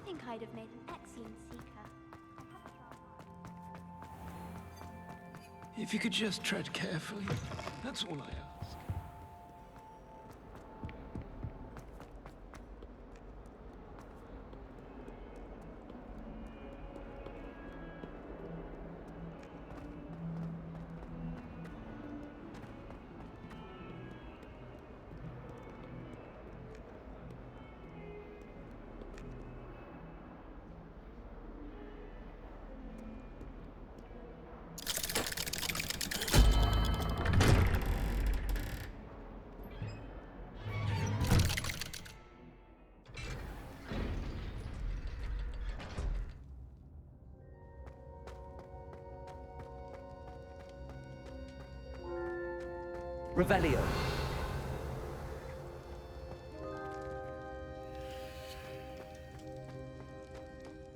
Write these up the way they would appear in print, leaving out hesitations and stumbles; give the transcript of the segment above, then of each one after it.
think I'd have made an excellent seeker. If you could just tread carefully, that's all I ask. Revelio.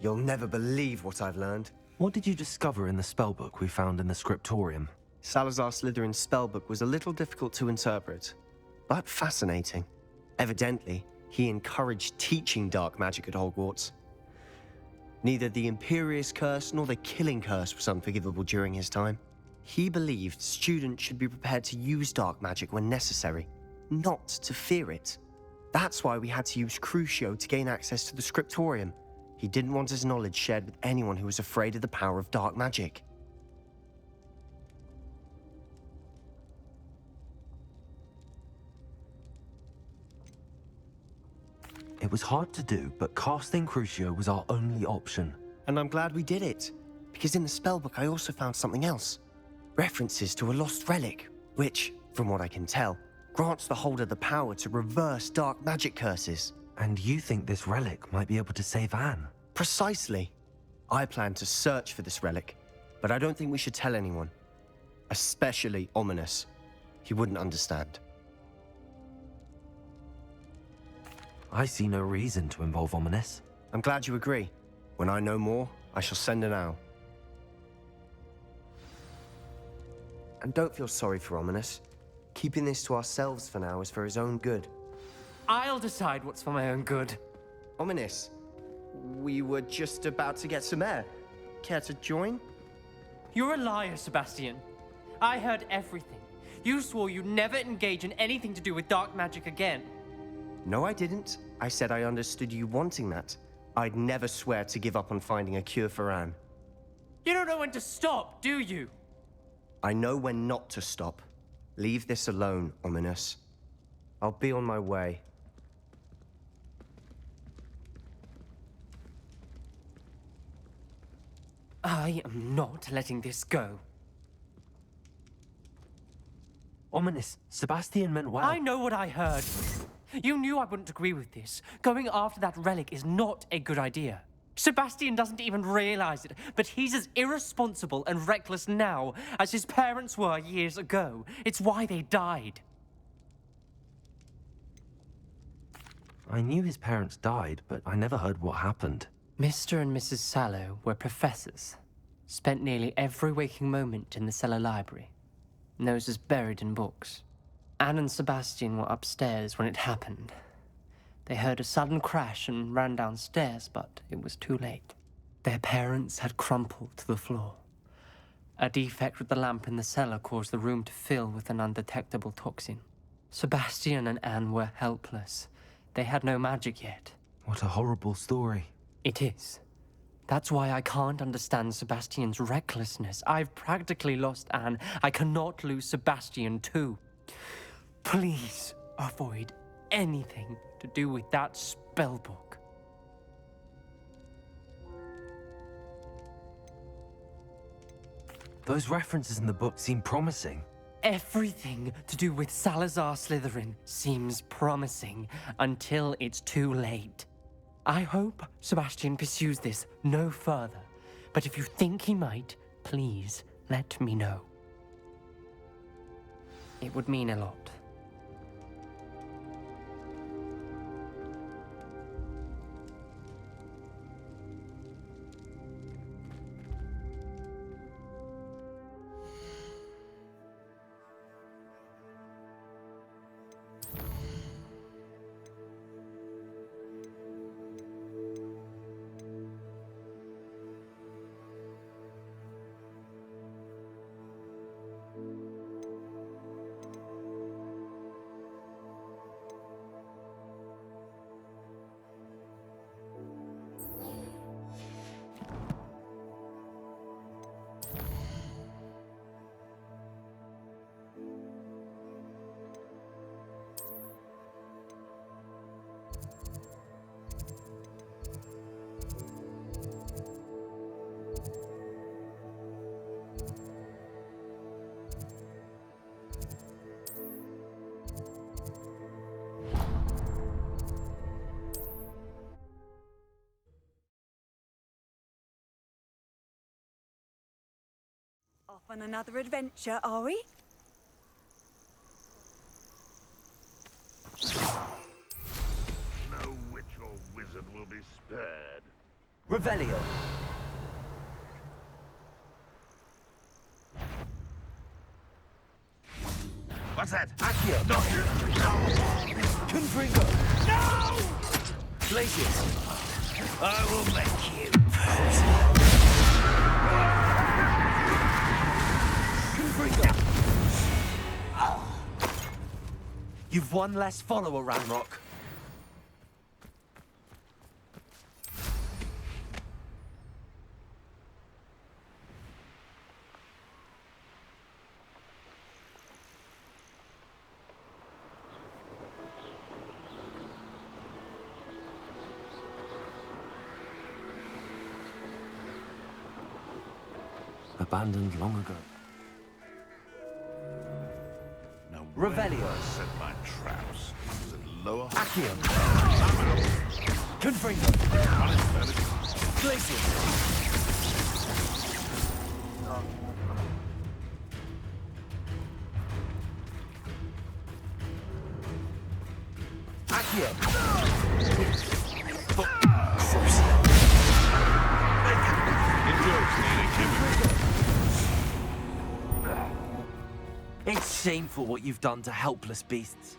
You'll never believe what I've learned. What did you discover in the spellbook we found in the scriptorium? Salazar Slytherin's spellbook was a little difficult to interpret, but fascinating. Evidently, he encouraged teaching dark magic at Hogwarts. Neither the Imperious Curse nor the Killing Curse was unforgivable during his time. He believed students should be prepared to use dark magic when necessary, not to fear it. That's why we had to use Crucio to gain access to the scriptorium. He didn't want his knowledge shared with anyone who was afraid of the power of dark magic. It was hard to do, but casting Crucio was our only option. And I'm glad we did it, because in the spellbook I also found something else. References to a lost relic, which, from what I can tell, grants the holder the power to reverse dark magic curses. And you think this relic might be able to save Anne? Precisely. I plan to search for this relic, but I don't think we should tell anyone. Especially Ominous. He wouldn't understand. I see no reason to involve Ominous. I'm glad you agree. When I know more, I shall send an owl. And don't feel sorry for Ominous. Keeping this to ourselves for now is for his own good. I'll decide what's for my own good. Ominous, we were just about to get some air. Care to join? You're a liar, Sebastian. I heard everything. You swore you'd never engage in anything to do with dark magic again. No, I didn't. I said I understood you wanting that. I'd never swear to give up on finding a cure for Anne. You don't know when to stop, do you? I know when not to stop. Leave this alone, Ominous. I'll be on my way. I am not letting this go. Ominous, Sebastian meant well. I know what I heard. You knew I wouldn't agree with this. Going after that relic is not a good idea. Sebastian doesn't even realize it, but he's as irresponsible and reckless now as his parents were years ago. It's why they died. I knew his parents died, but I never heard what happened. Mr. and Mrs. Sallow were professors. Spent nearly every waking moment in the cellar library. Noses buried in books. Anne and Sebastian were upstairs when it happened. They heard a sudden crash and ran downstairs, but it was too late. Their parents had crumpled to the floor. A defect with the lamp in the cellar caused the room to fill with an undetectable toxin. Sebastian and Anne were helpless. They had no magic yet. What a horrible story. It is. That's why I can't understand Sebastian's recklessness. I've practically lost Anne. I cannot lose Sebastian too. Please avoid anything to do with that spellbook. Those references in the book seem promising. Everything to do with Salazar Slytherin seems promising until it's too late. I hope Sebastian pursues this no further, but if you think he might, please let me know. It would mean a lot. Off on another adventure, are we? No witch or wizard will be spared. Revelio. What's that? Accio. Not Confringo. No! Glacius. I will make you. Confringo. You've one less follower, Ranrock. Abandoned long ago. Now, Revelio. where I set my traps. Is it lower? Accio. I'm out. Confringo. On its belly. Glacius. Accio. Enjoy stealing him. It's shameful what you've done to helpless beasts.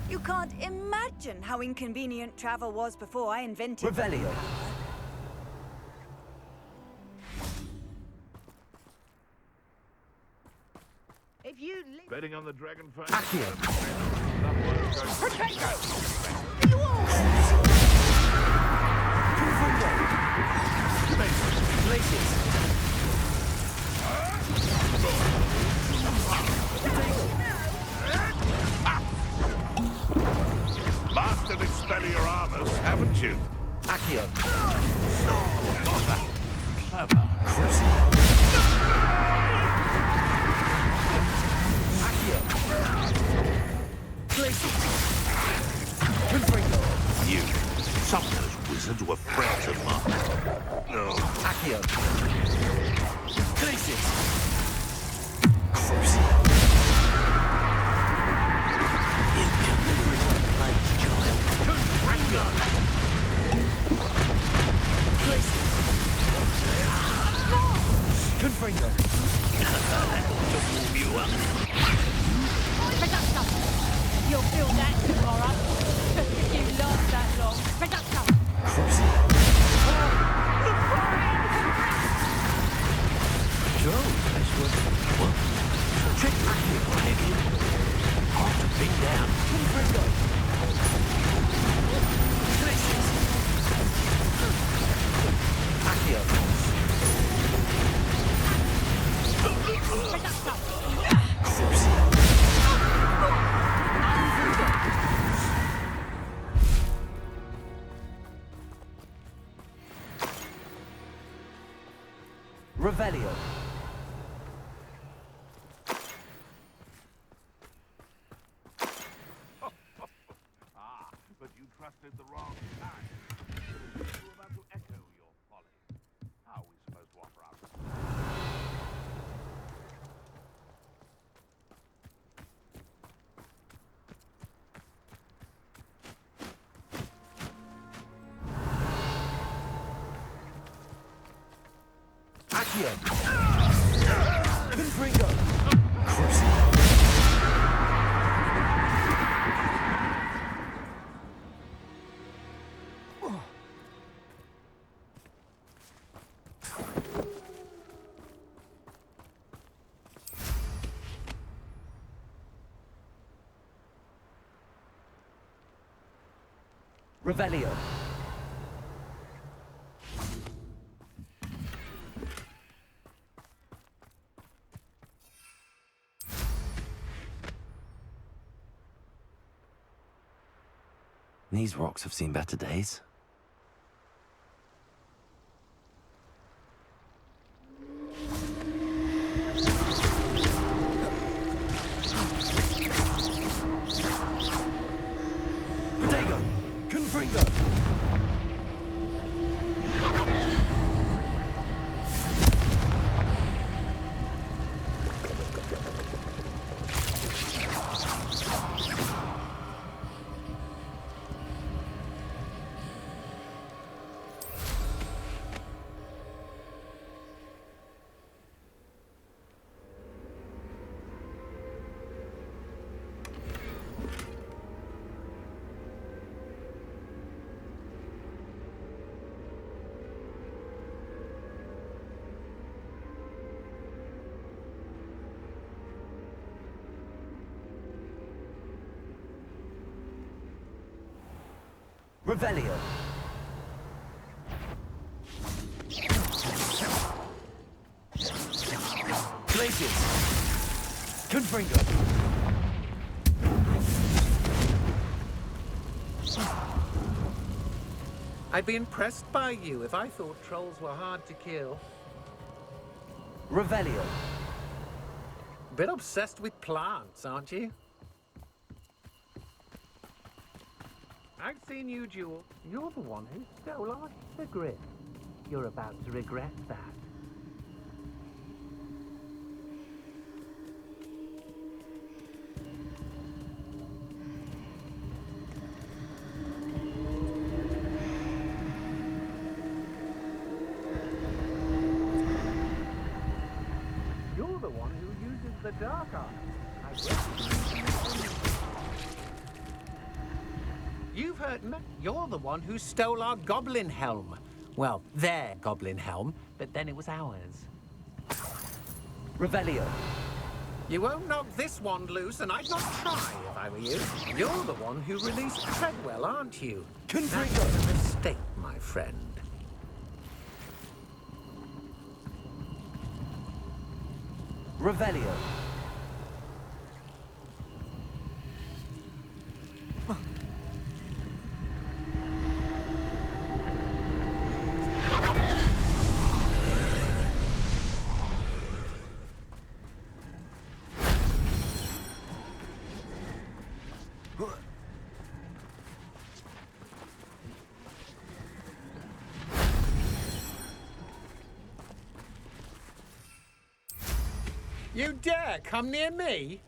You can't imagine how inconvenient travel was before I invented Revelio. If you Betting on the dragonfly. Accio. Glacius. Mastered expelling your armors, haven't you? Accio. Clever. Accio. Glacius. Confringo. You. Some of those wizards were friends of mine. No. Accio. Glacius. Confringo. You'll feel that tomorrow. If you last that long. Reducto. Trick Accio. Hard to pin down. Confringo. Glacius. Accio. Revelio. But you trusted the wrong kind. You were about to echo your folly. How are we supposed to offer our response? Accio. Confringo. Revelio. These rocks have seen better days. Potato! Confringo! Revelio. Glacius! Confringo! I'd be impressed by you if I thought trolls were hard to kill. Revelio. Bit obsessed with plants, aren't you? I've seen you, Jewel. You're the one who stole our cigarette. You're about to regret that. You're the one who uses the dark art. I guess. You've heard me. You're the one who stole our goblin helm. Well, their goblin helm, but then it was ours. Revelio. You won't knock this wand loose, and I'd not try if I were you. You're the one who released Treadwell, aren't you? That's a mistake, my friend. Revelio. You dare come near me?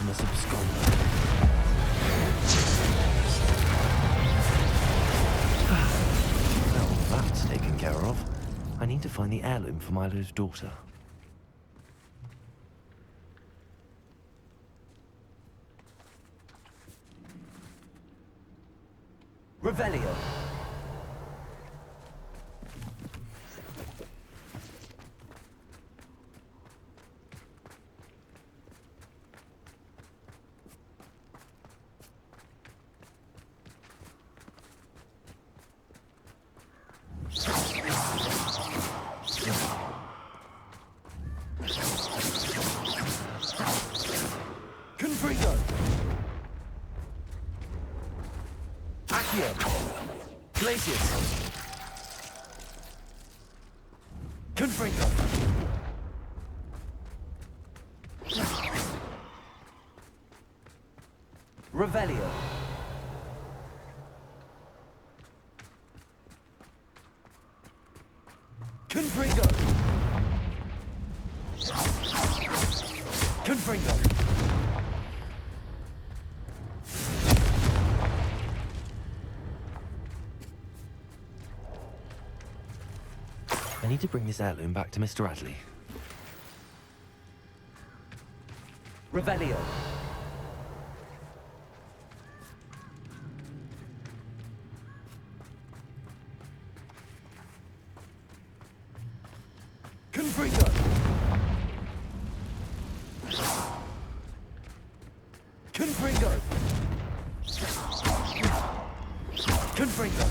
infamous absconder. Well, that's taken care of. I need to find the heirloom for Milo's daughter. Revelio. Confringo! Accio. Glacius. Confringo. Revelio. Confringo. Confringo. I need to bring this heirloom back to Mr. Radley. Revelio. Confringo! Confringo! Confringo!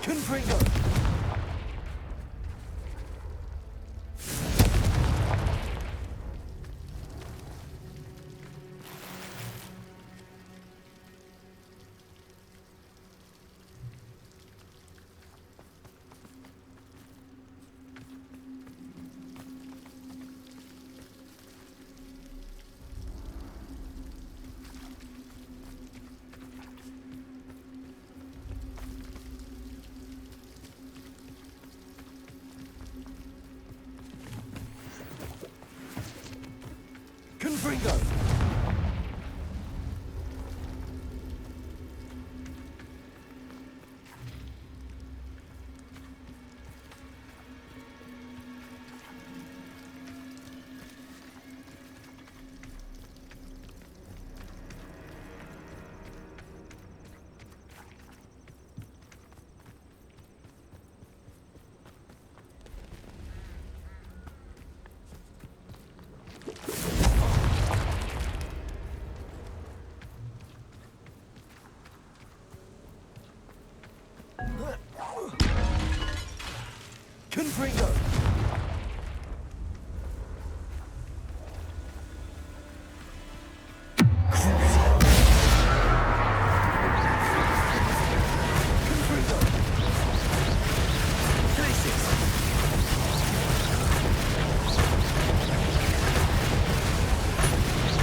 Confringo! Confringo! Confringo! Confringo! Glacius. Confringo!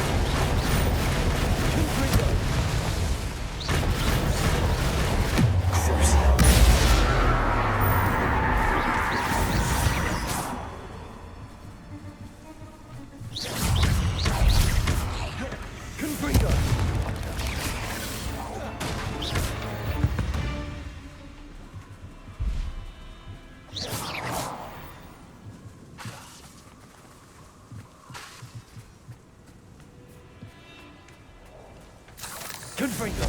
Confringo! Confringo!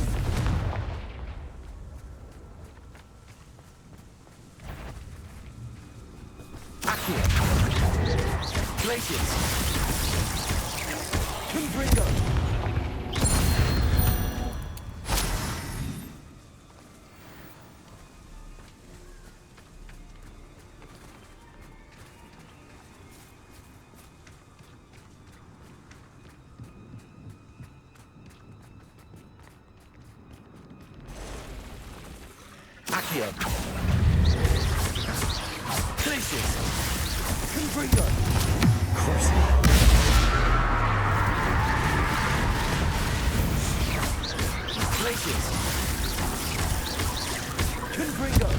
Accio. Glacius. Confringo! Accio. Glacius. Confringo! Glacius. Confringo! Confringo!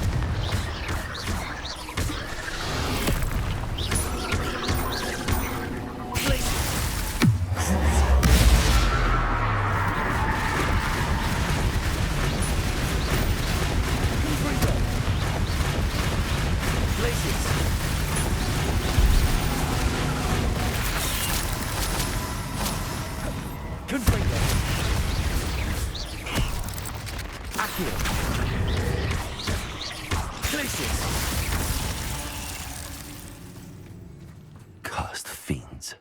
Cursed fiends.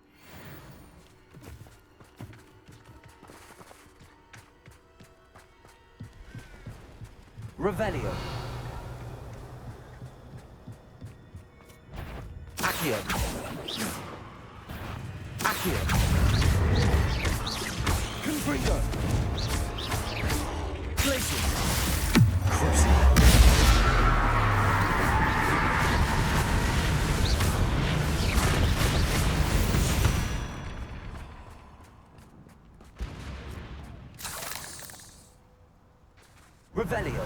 Revelio. Accio. Accio. Confringo. Glacius. Revelio.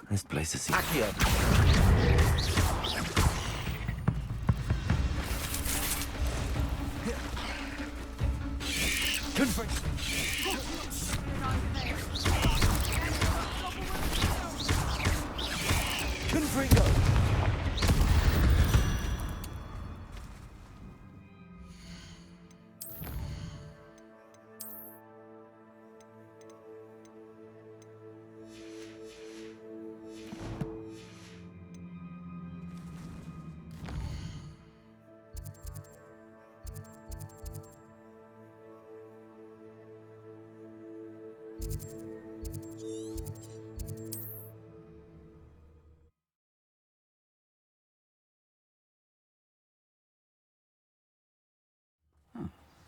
This place is... Accio. Confringo.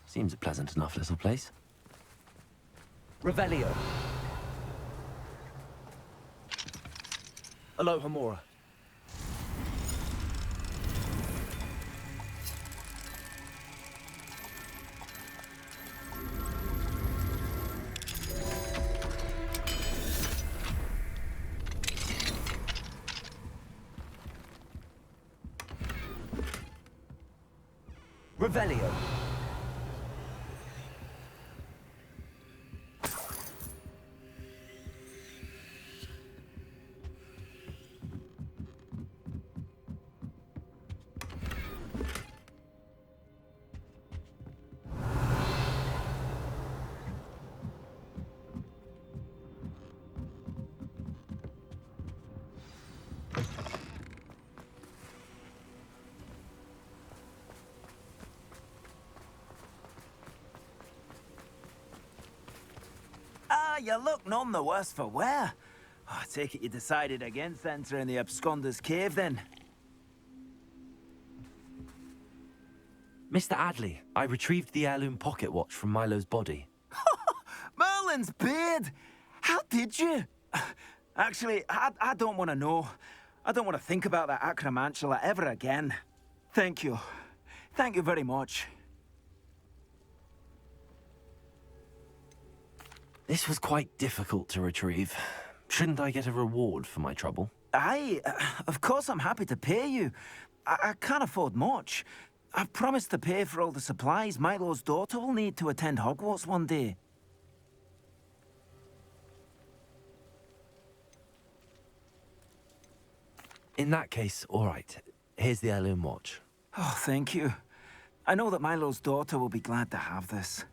Seems a pleasant enough little place. Revelio. Aloha Mora. Revelio. You look none the worse for wear. I take it you decided against entering the Absconder's Cave, then? Mr. Adley, I retrieved the heirloom pocket watch from Milo's body. Merlin's beard! How did you? Actually, I don't want to know. I don't want to think about that acromantula ever again. Thank you. Thank you very much. This was quite difficult to retrieve. Shouldn't I get a reward for my trouble? Of course I'm happy to pay you. I can't afford much. I've promised to pay for all the supplies Milo's daughter will need to attend Hogwarts one day. In that case, all right. Here's the heirloom watch. Oh, thank you. I know that Milo's daughter will be glad to have this.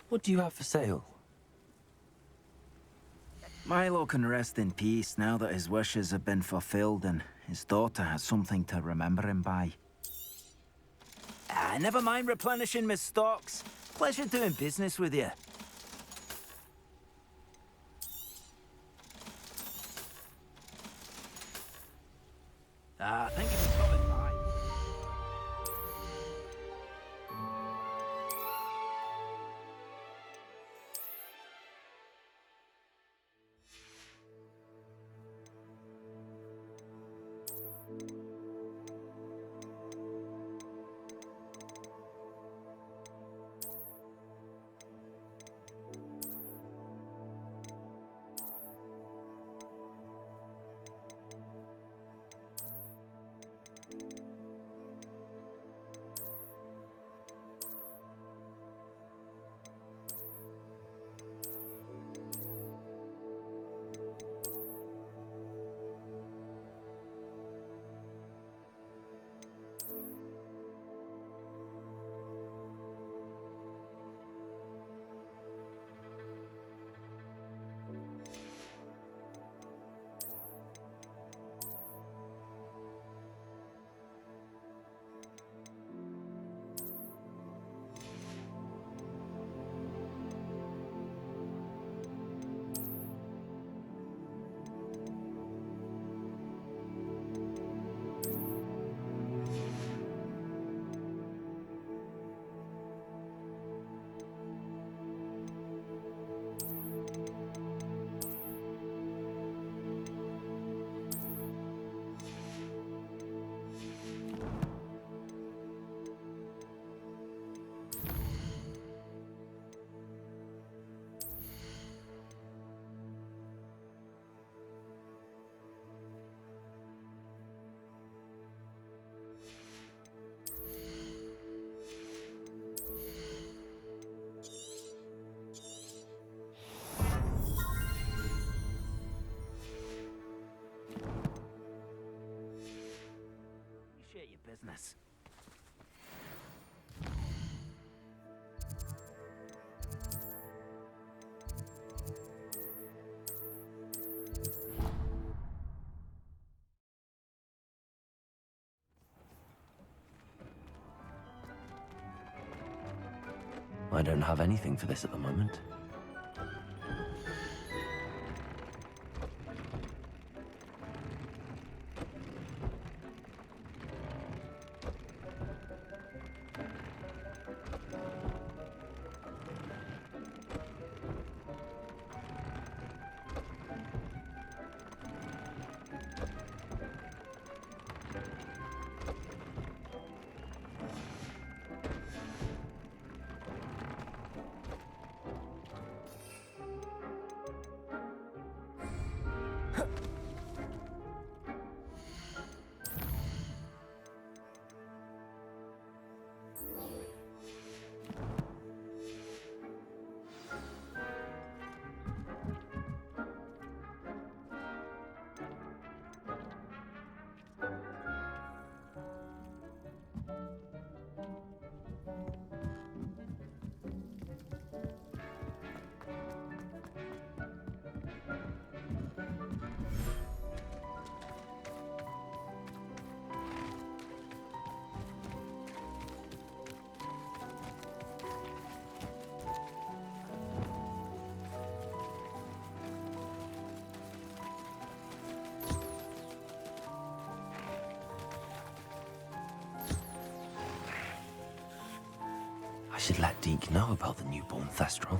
What do you have for sale? Milo can rest in peace now that his wishes have been fulfilled and his daughter has something to remember him by. Never mind replenishing my stocks. Pleasure doing business with you. I think it's coming by. Appreciate your business. I don't have anything for this at the moment. I should let Deke know about the newborn Thestral.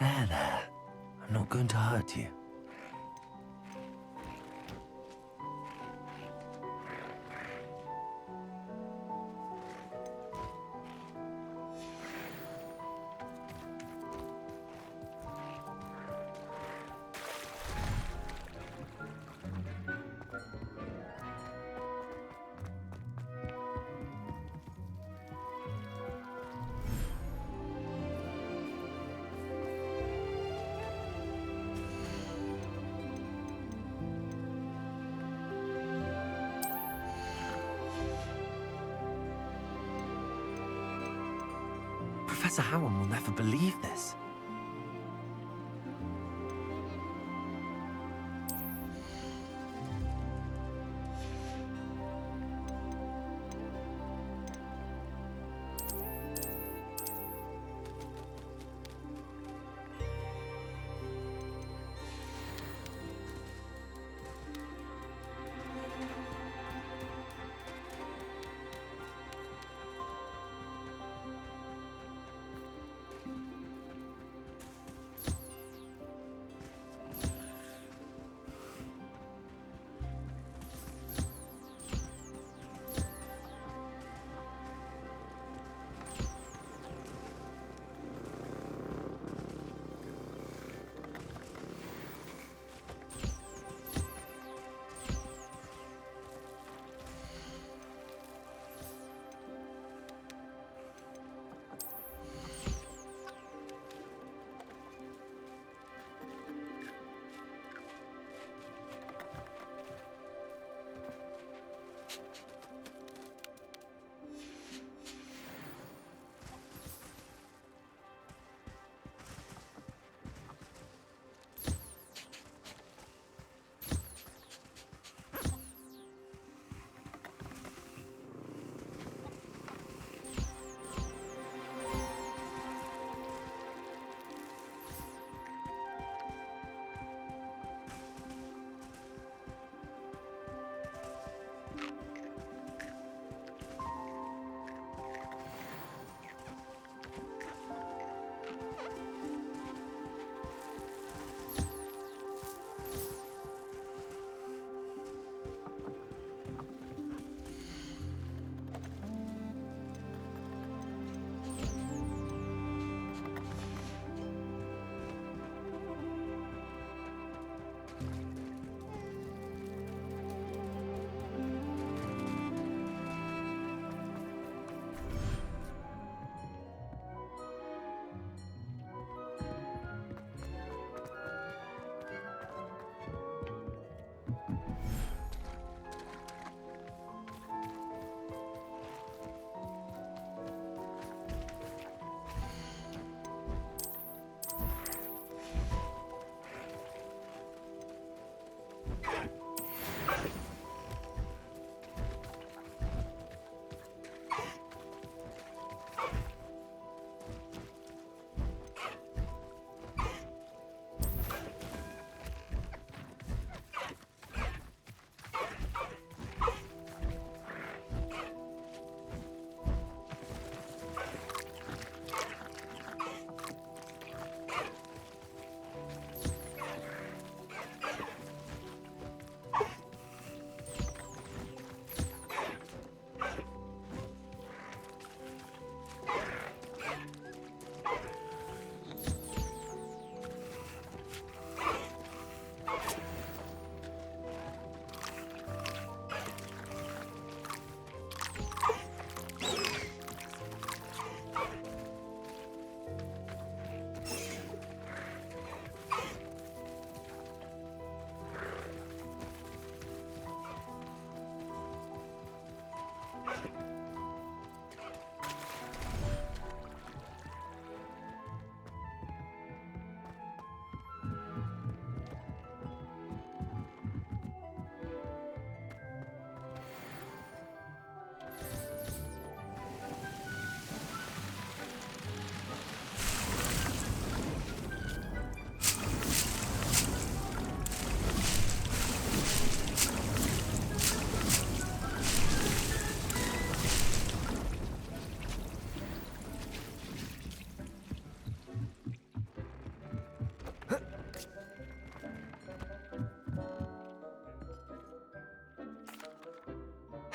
There. I'm not going to hurt you. Professor Howard will never believe this.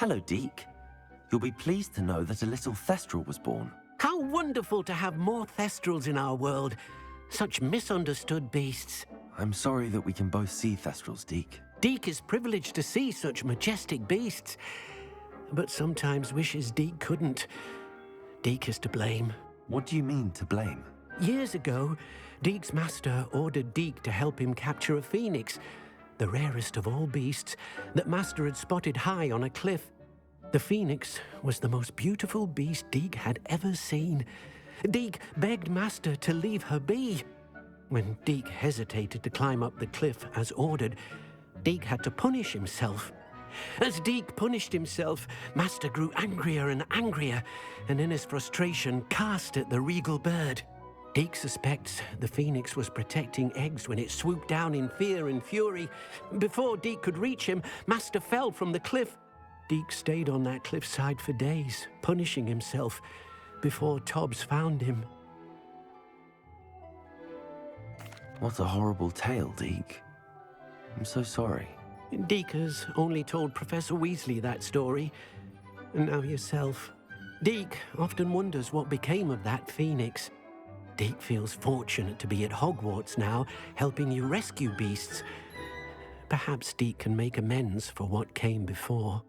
Hello, Deke. You'll be pleased to know that a little Thestral was born. How wonderful to have more Thestrals in our world. Such misunderstood beasts. I'm sorry that we can both see Thestrals, Deke. Deke is privileged to see such majestic beasts, but sometimes wishes Deke couldn't. Deke is to blame. What do you mean, to blame? Years ago, Deke's master ordered Deke to help him capture a phoenix, the rarest of all beasts, that master had spotted high on a cliff. The phoenix was the most beautiful beast Deke had ever seen. Deke begged master to leave her be. When Deke hesitated to climb up the cliff as ordered, Deke had to punish himself. As Deke punished himself, master grew angrier and angrier, and in his frustration cast at the regal bird. Deke suspects the phoenix was protecting eggs when it swooped down in fear and fury. Before Deke could reach him, master fell from the cliff. Deke stayed on that cliffside for days, punishing himself, before Tobbs found him. What a horrible tale, Deke. I'm so sorry. Deke has only told Professor Weasley that story, and now yourself. Deke often wonders what became of that phoenix. Deke feels fortunate to be at Hogwarts now, helping you rescue beasts. Perhaps Deke can make amends for what came before.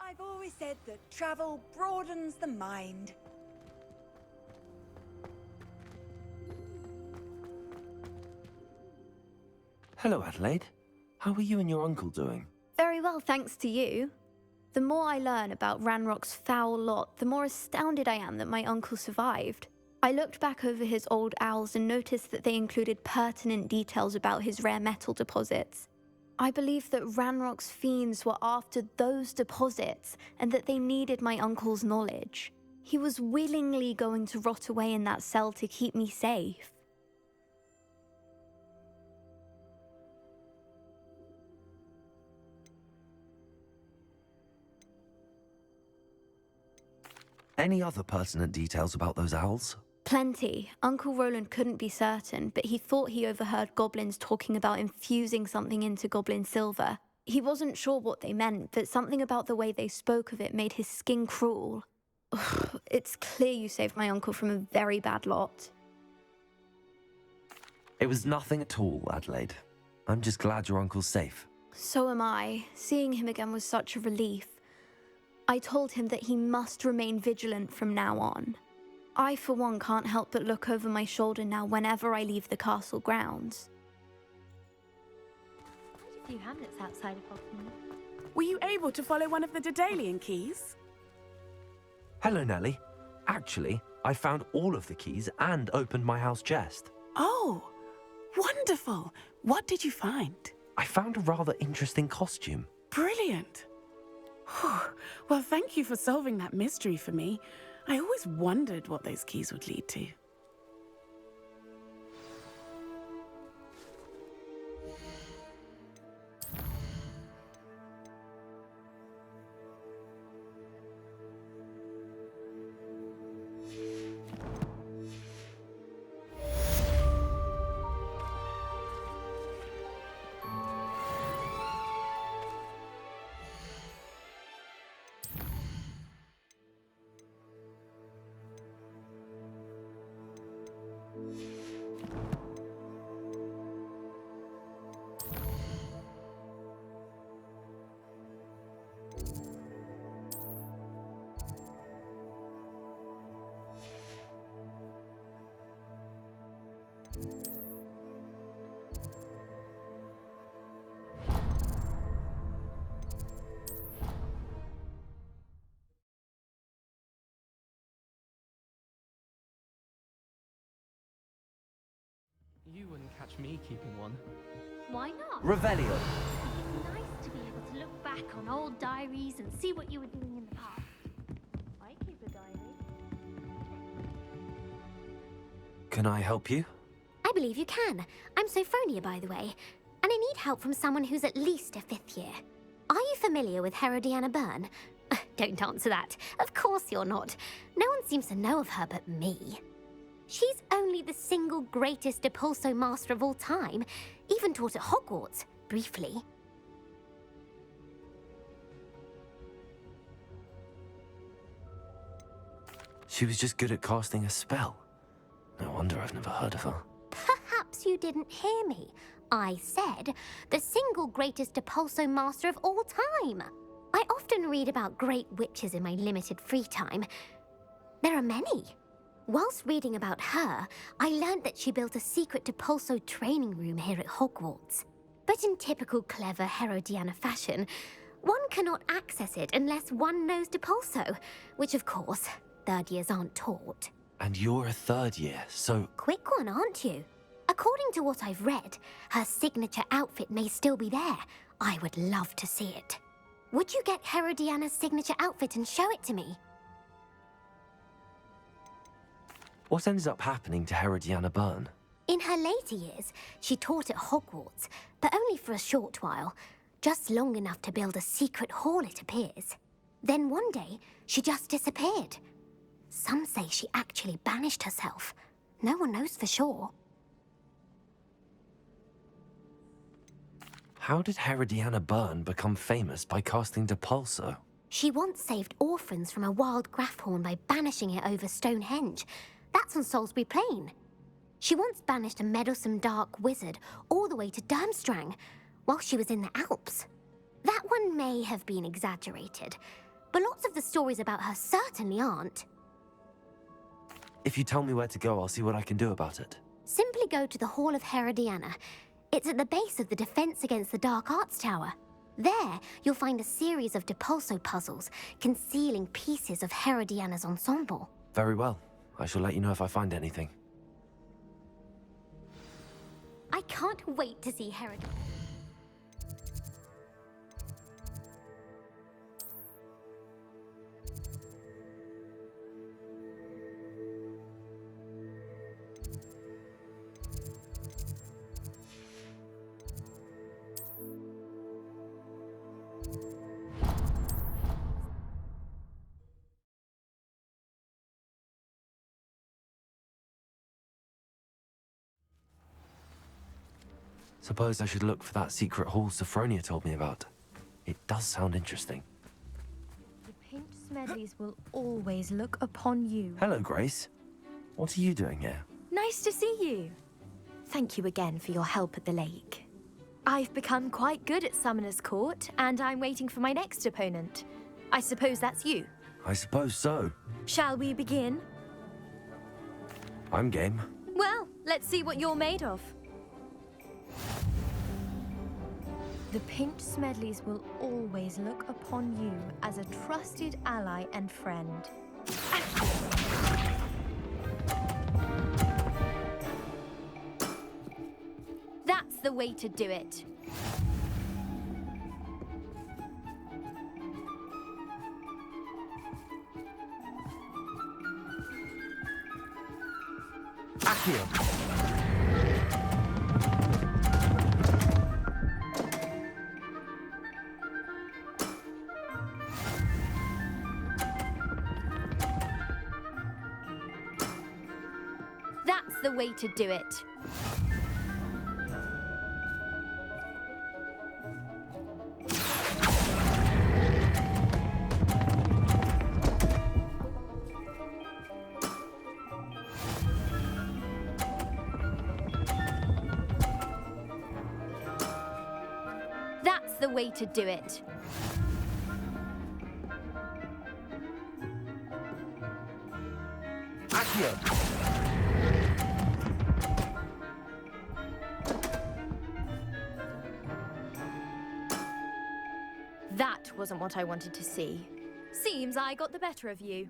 I've always said that travel broadens the mind. Hello, Adelaide. How are you and your uncle doing? Very well, thanks to you. The more I learn about Ranrock's foul lot, the more astounded I am that my uncle survived. I looked back over his old owls and noticed that they included pertinent details about his rare metal deposits. I believe that Ranrock's fiends were after those deposits and that they needed my uncle's knowledge. He was willingly going to rot away in that cell to keep me safe. Any other pertinent details about those owls? Plenty. Uncle Roland couldn't be certain, but he thought he overheard goblins talking about infusing something into goblin silver. He wasn't sure what they meant, but something about the way they spoke of it made his skin crawl. Ugh, it's clear you saved my uncle from a very bad lot. It was nothing at all, Adelaide. I'm just glad your uncle's safe. So am I. Seeing him again was such a relief. I told him that he must remain vigilant from now on. I, for one, can't help but look over my shoulder now whenever I leave the castle grounds. Quite a few hamlets outside of Hogsmeade. Were you able to follow one of the Daedalian keys? Hello, Nellie. Actually, I found all of the keys and opened my house chest. Oh, wonderful. What did you find? I found a rather interesting costume. Brilliant. Whew. Well, thank you for solving that mystery for me. I always wondered what those keys would lead to. You wouldn't catch me keeping one. Why not? Revelio. It's nice to be able to look back on old diaries and see what you were doing in the past. I keep a diary. Can I help you? I believe you can. I'm Sophronia, by the way, and I need help from someone who's at least a 5th year. Are you familiar with Herodiana Byrne? Don't answer that. Of course you're not. No one seems to know of her but me. She's only the single greatest Depulso master of all time, even taught at Hogwarts, briefly. She was just good at casting a spell. No wonder I've never heard of her. Perhaps you didn't hear me. I said the single greatest Depulso master of all time. I often read about great witches in my limited free time. There are many. Whilst reading about her, I learned that she built a secret Depulso training room here at Hogwarts. But in typical clever Herodiana fashion, one cannot access it unless one knows Depulso, which of course, 3rd years aren't taught. And you're a 3rd year, so... Quick one, aren't you? According to what I've read, her signature outfit may still be there. I would love to see it. Would you get Herodiana's signature outfit and show it to me? What ends up happening to Herodiana Byrne? In her later years, she taught at Hogwarts, but only for a short while. Just long enough to build a secret hall, it appears. Then one day, she just disappeared. Some say she actually banished herself. No one knows for sure. How did Herodiana Byrne become famous by casting Depulso? She once saved orphans from a wild Grafhorn by banishing it over Stonehenge. That's on Salisbury Plain. She once banished a meddlesome dark wizard all the way to Durmstrang while she was in the Alps. That one may have been exaggerated, but lots of the stories about her certainly aren't. If you tell me where to go, I'll see what I can do about it. Simply go to the Hall of Herodiana. It's at the base of the Defense Against the Dark Arts Tower. There, you'll find a series of Depulso puzzles concealing pieces of Herodiana's ensemble. Very well. I shall let you know if I find anything. I can't wait to see Herodiana. Suppose I should look for that secret hall Sophronia told me about. It does sound interesting. The Pinch Smedleys will always look upon you. Hello, Grace. What are you doing here? Nice to see you. Thank you again for your help at the lake. I've become quite good at Summoner's Court, and I'm waiting for my next opponent. I suppose that's you. I suppose so. Shall we begin? I'm game. Well, let's see what you're made of. The Pinch Smedleys will always look upon you as a trusted ally and friend. That's the way to do it. Accio. That's the way to do it. That's the way to do it. Accio. wasn't what I wanted to see. Seems I got the better of you.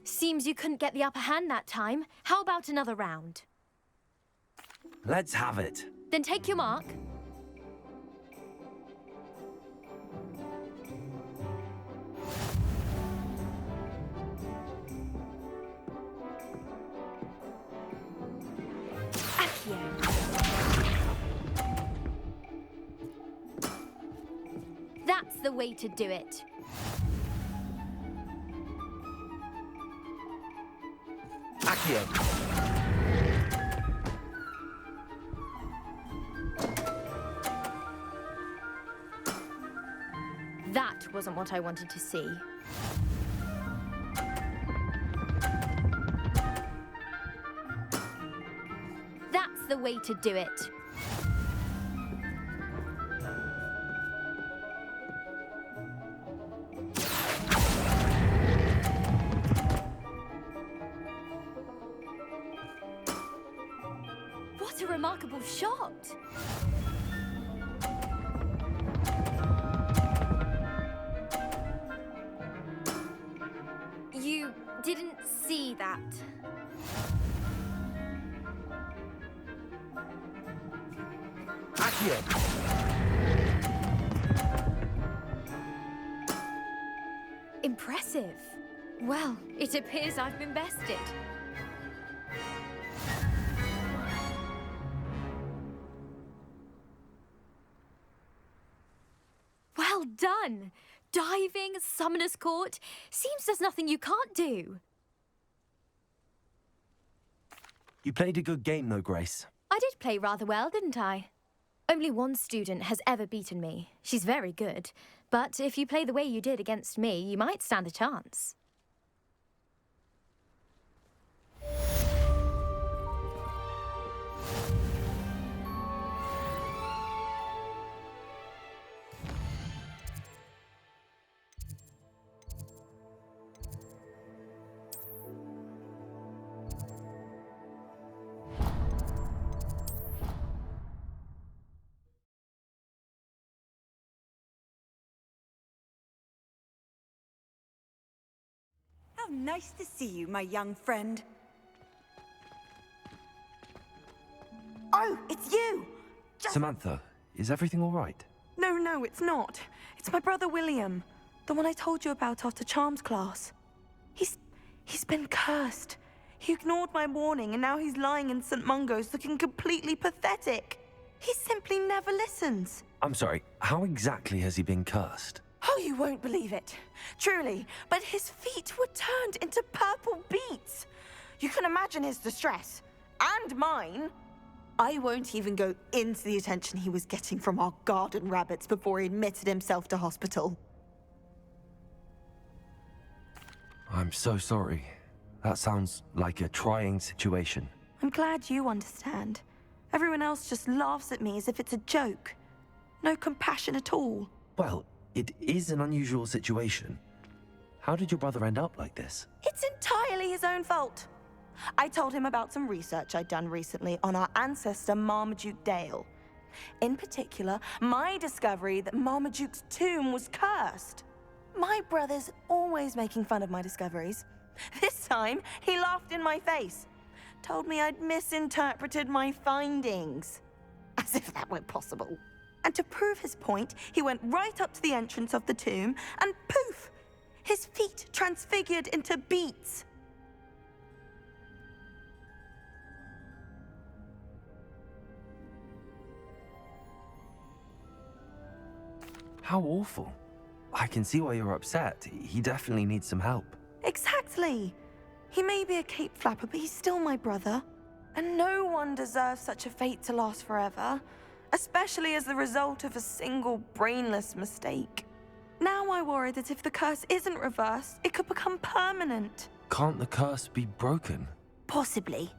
Seems you couldn't get the upper hand that time. How about another round? Let's have it. Then take your mark. Accio. That's the way to do it. Accio. That wasn't what I wanted to see. That's the way to do it. What a remarkable shot! You didn't see that. Accio. Impressive. Well, it appears I've been bested. Well done! Diving, Summoner's Court. Seems there's nothing you can't do. You played a good game, though, Grace. I did play rather well, didn't I? Only one student has ever beaten me. She's very good. But if you play the way you did against me, you might stand a chance. How nice to see you, my young friend. Oh, it's you! Samantha, is everything all right? No, it's not. It's my brother William. The one I told you about after Charms class. He's been cursed. He ignored my warning and now he's lying in St. Mungo's looking completely pathetic. He simply never listens. I'm sorry, how exactly has he been cursed? Oh, you won't believe it. Truly, but his feet were turned into purple beets. You can imagine his distress. And mine. I won't even go into the attention he was getting from our garden rabbits before he admitted himself to hospital. I'm so sorry. That sounds like a trying situation. I'm glad you understand. Everyone else just laughs at me as if it's a joke. No compassion at all. Well, it is an unusual situation. How did your brother end up like this? It's entirely his own fault. I told him about some research I'd done recently on our ancestor Marmaduke Dale. In particular, my discovery that Marmaduke's tomb was cursed. My brother's always making fun of my discoveries. This time, he laughed in my face. Told me I'd misinterpreted my findings. As if that were possible. And to prove his point, he went right up to the entrance of the tomb and poof! His feet transfigured into beets. How awful. I can see why you're upset. He definitely needs some help. Exactly. He may be a cape flapper, but he's still my brother. And no one deserves such a fate to last forever, especially as the result of a single brainless mistake. Now I worry that if the curse isn't reversed, it could become permanent. Can't the curse be broken? Possibly.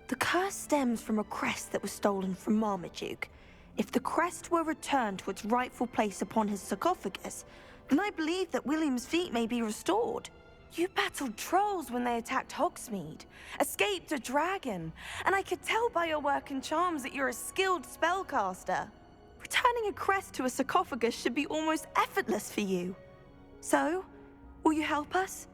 The curse stems from a crest that was stolen from Marmaduke. If the crest were returned to its rightful place upon his sarcophagus, then I believe that William's feet may be restored. You battled trolls when they attacked Hogsmeade, escaped a dragon, and I could tell by your work and charms that you're a skilled spellcaster. Returning a crest to a sarcophagus should be almost effortless for you. So, will you help us?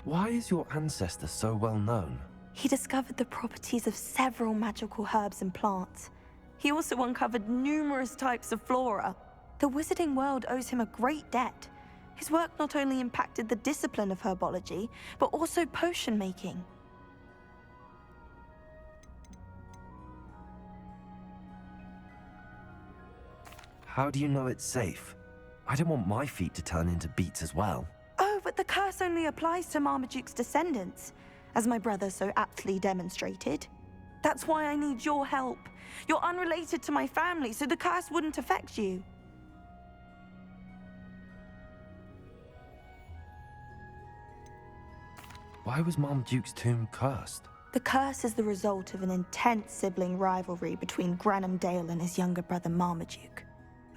Why is your ancestor so well known? He discovered the properties of several magical herbs and plants. He also uncovered numerous types of flora. The wizarding world owes him a great debt. His work not only impacted the discipline of herbology, but also potion making. How do you know it's safe? I don't want my feet to turn into beets as well. Oh, but the curse only applies to Marmaduke's descendants, as my brother so aptly demonstrated. That's why I need your help. You're unrelated to my family, so the curse wouldn't affect you. Why was Marmaduke's tomb cursed? The curse is the result of an intense sibling rivalry between Granham Dale and his younger brother Marmaduke.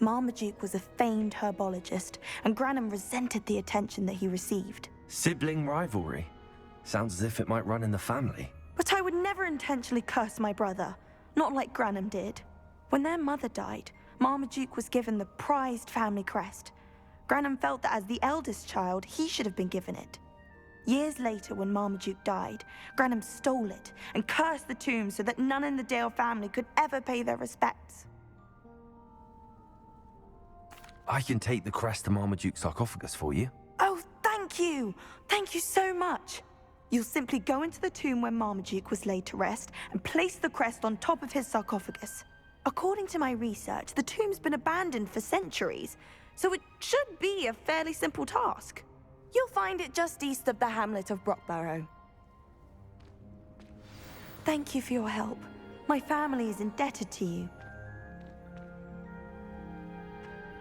Marmaduke was a famed herbologist, and Granham resented the attention that he received. Sibling rivalry? Sounds as if it might run in the family. But I would never intentionally curse my brother, not like Granham did. When their mother died, Marmaduke was given the prized family crest. Granham felt that as the eldest child, he should have been given it. Years later, when Marmaduke died, Granham stole it and cursed the tomb so that none in the Dale family could ever pay their respects. I can take the crest to Marmaduke's sarcophagus for you. Oh, thank you! Thank you so much! You'll simply go into the tomb where Marmaduke was laid to rest and place the crest on top of his sarcophagus. According to my research, the tomb's been abandoned for centuries, so it should be a fairly simple task. You'll find it just east of the hamlet of Brockborough. Thank you for your help. My family is indebted to you.